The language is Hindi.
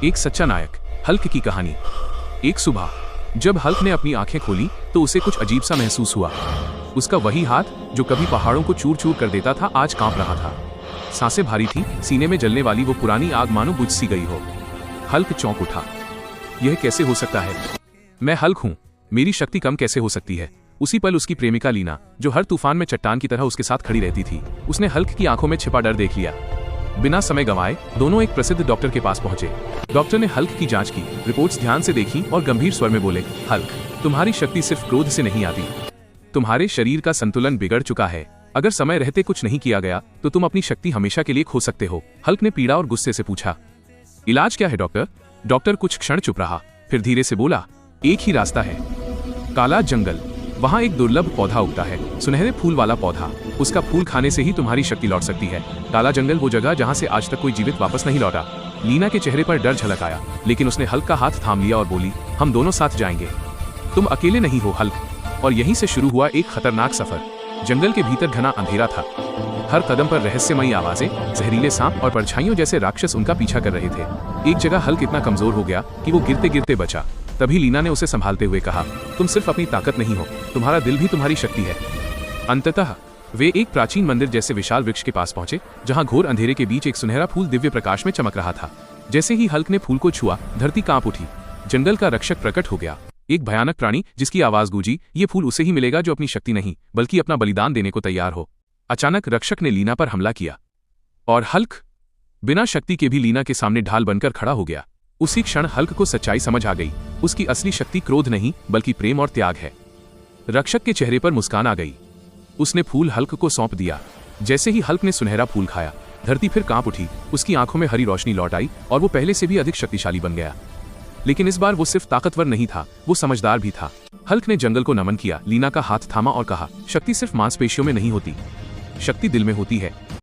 एक सच्चा नायक, हल्क की कहानी। एक सुबह जब हल्क ने अपनी आंखें खोली तो उसे कुछ अजीब सा महसूस हुआ। उसका वही हाथ जो कभी पहाड़ों को चूर चूर कर देता था आज कांप रहा था। सांसें भारी थी, सीने में जलने वाली वो पुरानी आग मानो बुझ सी गई हो। हल्क चौंक उठा। यह कैसे हो सकता है? मैं हल्क हूँ, मेरी शक्ति कम कैसे हो सकती है? उसी पल उसकी प्रेमिका लीना, जो हर तूफान में चट्टान की तरह उसके साथ खड़ी रहती थी, उसने हल्क की आंखों में छिपा डर देख लिया। बिना समय गंवाए दोनों एक प्रसिद्ध डॉक्टर के पास पहुंचे। डॉक्टर ने हल्क की जांच की, रिपोर्ट्स ध्यान से देखी और गंभीर स्वर में बोले, हल्क, तुम्हारी शक्ति सिर्फ क्रोध से नहीं आती। तुम्हारे शरीर का संतुलन बिगड़ चुका है। अगर समय रहते कुछ नहीं किया गया तो तुम अपनी शक्ति हमेशा के लिए खो सकते हो। हल्क ने पीड़ा और गुस्से से पूछा, इलाज क्या है डॉक्टर? डॉक्टर कुछ क्षण चुप रहा, फिर धीरे से बोला, एक ही रास्ता है, काला जंगल। वहाँ एक दुर्लभ पौधा उगता है, सुनहरे फूल वाला पौधा। उसका फूल खाने से ही तुम्हारी शक्ति लौट सकती है। काला जंगल वो जगह जहाँ से आज तक कोई जीवित वापस नहीं लौटा। लीना के चेहरे पर डर झलक आया, लेकिन उसने हल्क का हाथ थाम लिया और बोली, हम दोनों साथ जाएंगे। तुम अकेले नहीं हो हल्क। और यहीं से शुरू हुआ एक खतरनाक सफर। जंगल के भीतर घना अंधेरा था। हर कदम पर रहस्यमयी आवाजें, जहरीले सांप और परछाइयों जैसे राक्षस उनका पीछा कर रहे थे। एक जगह हल्क इतना कमजोर हो गया कि वो गिरते गिरते बचा। तभी लीना ने उसे संभालते हुए कहा, तुम सिर्फ अपनी ताकत नहीं हो, तुम्हारा दिल भी तुम्हारी शक्ति है। अंततः वे एक प्राचीन मंदिर जैसे विशाल वृक्ष के पास पहुंचे, जहां घोर अंधेरे के बीच एक सुनहरा फूल दिव्य प्रकाश में चमक रहा था। जैसे ही हल्क ने फूल को छुआ, धरती कांप उठी। जंगल का रक्षक प्रकट हो गया, एक भयानक प्राणी जिसकी आवाज गूंजी, ये फूल उसे ही मिलेगा जो अपनी शक्ति नहीं बल्कि अपना बलिदान देने को तैयार हो। अचानक रक्षक ने लीना पर हमला किया और हल्क बिना शक्ति के भी लीना के सामने ढाल बनकर खड़ा हो गया। उसी क्षण हल्क को सच्चाई समझ आ गई, उसकी असली शक्ति क्रोध नहीं बल्कि प्रेम और त्याग है। रक्षक के चेहरे पर मुस्कान आ गई। उसने फूल हल्क को सौंप दिया। जैसे ही हल्क ने सुनहरा फूल खाया, धरती फिर कांप उठी, उसकी आंखों में हरी रोशनी लौट आई और वो पहले से भी अधिक शक्तिशाली बन गया। लेकिन इस बार वो सिर्फ ताकतवर नहीं था, वो समझदार भी था। हल्क ने जंगल को नमन किया, लीना का हाथ थामा और कहा, शक्ति सिर्फ मांसपेशियों में नहीं होती, शक्ति दिल में होती है।